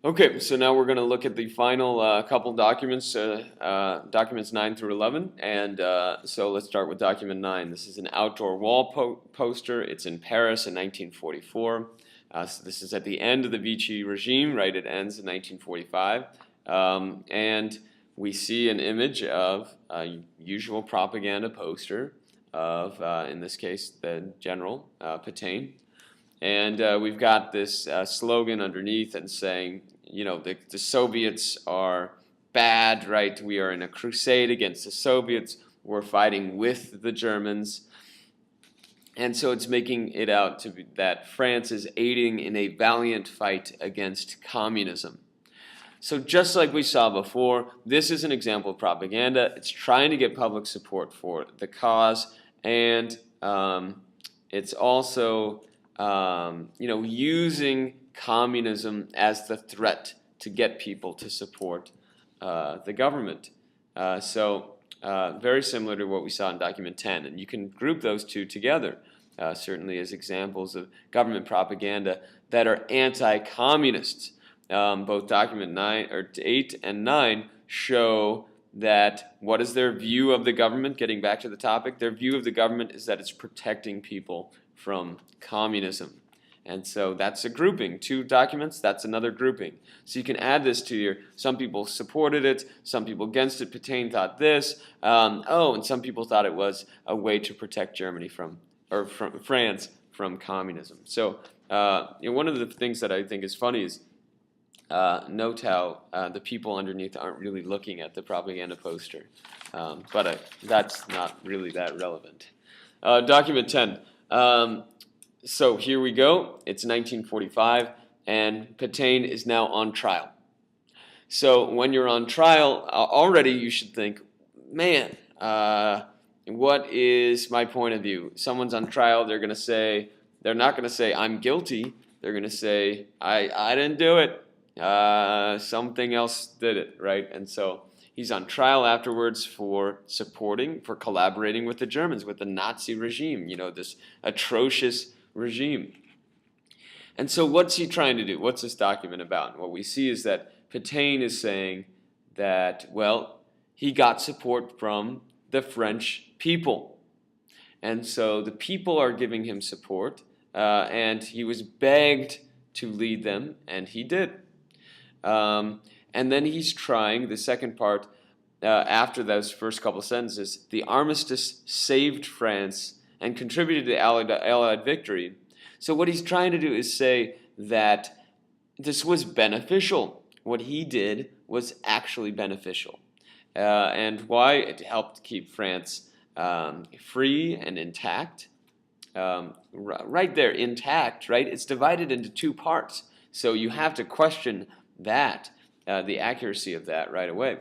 Okay, so now we're going to look at the final couple documents, documents 9 through 11. And so let's start with document 9. This is an outdoor wall poster. It's in Paris in 1944. So this is at the end of the Vichy regime, right? It ends in 1945. And we see an image of a usual propaganda poster of, in this case, the General Pétain. And we've got this slogan underneath and saying, you know, the Soviets are bad, right? We are in a crusade against the Soviets. We're fighting with the Germans. And so it's making it out to be that France is aiding in a valiant fight against communism. So just like we saw before, this is an example of propaganda. It's trying to get public support for the cause, and it's also using communism as the threat to get people to support the government. Very similar to what we saw in document 10, and you can group those two together, certainly as examples of government propaganda that are anti-communists. Both document 8 and 9 show that what is their view of the government. Getting back to the topic, their view of the government is that it's protecting people from communism. And so that's a grouping. Two documents, that's another grouping. So you can add this to your, some people supported it, some people against it. Pétain thought this. And some people thought it was a way to protect Germany from France from communism. So one of the things that I think is funny is note how the people underneath aren't really looking at the propaganda poster. But that's not really that relevant. Document 10. So here we go. It's 1945, and Pétain is now on trial. So when you're on trial, already you should think, man, what is my point of view? Someone's on trial, they're not going to say, I'm guilty. They're going to say, I didn't do it. Something else did it, right? And so he's on trial afterwards for collaborating with the Germans, with the Nazi regime, this atrocious regime. And so what's he trying to do? What's this document about? And what we see is that Pétain is saying that, well, he got support from the French people. And so the people are giving him support, and he was begged to lead them, and he did. And then he's trying, the second part, after those first couple of sentences, the armistice saved France and contributed to Allied victory. So what he's trying to do is say that this was beneficial. What he did was actually beneficial. And why? It helped keep France free and intact. Right there, intact, right? It's divided into two parts. So you have to question that, the accuracy of that right away.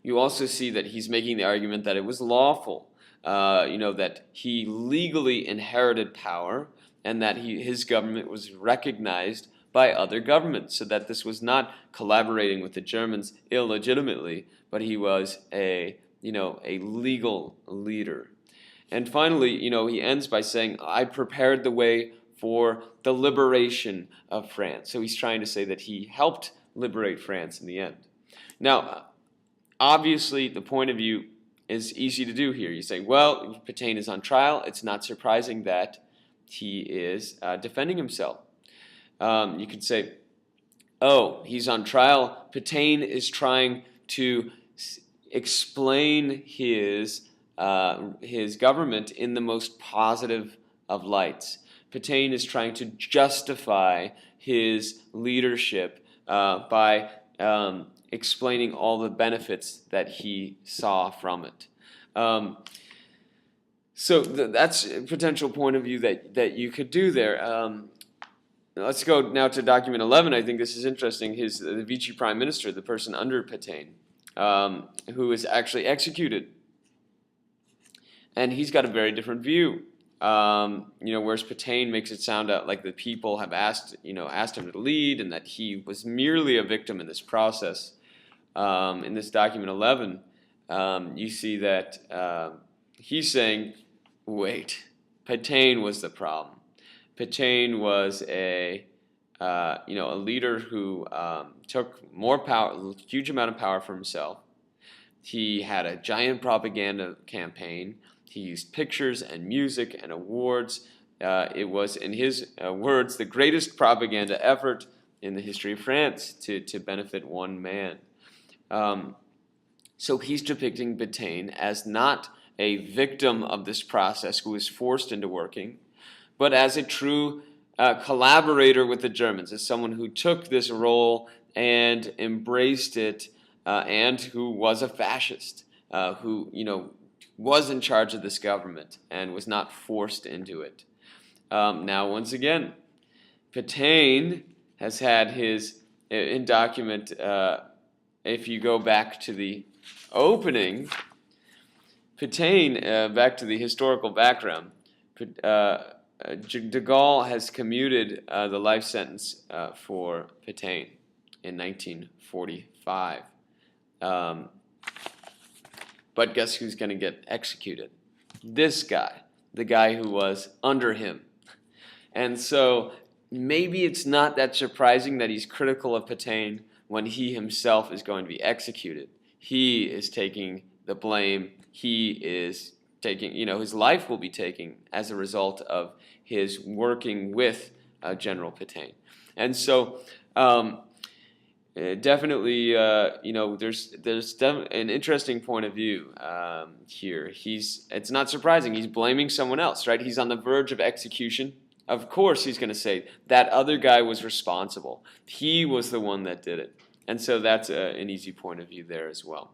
You also see that he's making the argument that it was lawful, that he legally inherited power and that his government was recognized by other governments, so that this was not collaborating with the Germans illegitimately, but he was a legal leader. And finally, he ends by saying, I prepared the way for the liberation of France. So he's trying to say that he helped liberate France in the end. Now, obviously, the point of view is easy to do here. You say, well, Pétain is on trial. It's not surprising that he is defending himself. You could say, oh, he's on trial. Pétain is trying to explain his government in the most positive of lights. Pétain is trying to justify his leadership by explaining all the benefits that he saw from it. So that's a potential point of view that you could do there. Let's go now to document 11. I think this is interesting. The Vichy prime minister, the person under Pétain, who is actually executed. And he's got a very different view. Whereas Pétain makes it sound like the people have asked him to lead, and that he was merely a victim in this process. In this document 11, you see that he's saying, wait, Pétain was the problem. Pétain was a a leader who took more power, a huge amount of power for himself. He had a giant propaganda campaign. He used pictures and music and awards. It was, in his words, the greatest propaganda effort in the history of France to benefit one man. So he's depicting Betaine as not a victim of this process who was forced into working, but as a true collaborator with the Germans, as someone who took this role and embraced it, and who was a fascist, who was in charge of this government and was not forced into it. Now, once again, Pétain has had his in document. If you go back to the opening, Pétain, back to the historical background, de Gaulle has commuted the life sentence for Pétain in 1945. But guess who's going to get executed? This guy, the guy who was under him. And so maybe it's not that surprising that he's critical of Pétain when he himself is going to be executed. He is taking the blame. He is taking, his life will be taken as a result of his working with General Pétain. And so definitely, there's an interesting point of view here. It's not surprising. He's blaming someone else, right? He's on the verge of execution. Of course he's going to say that other guy was responsible. He was the one that did it. And so that's an easy point of view there as well.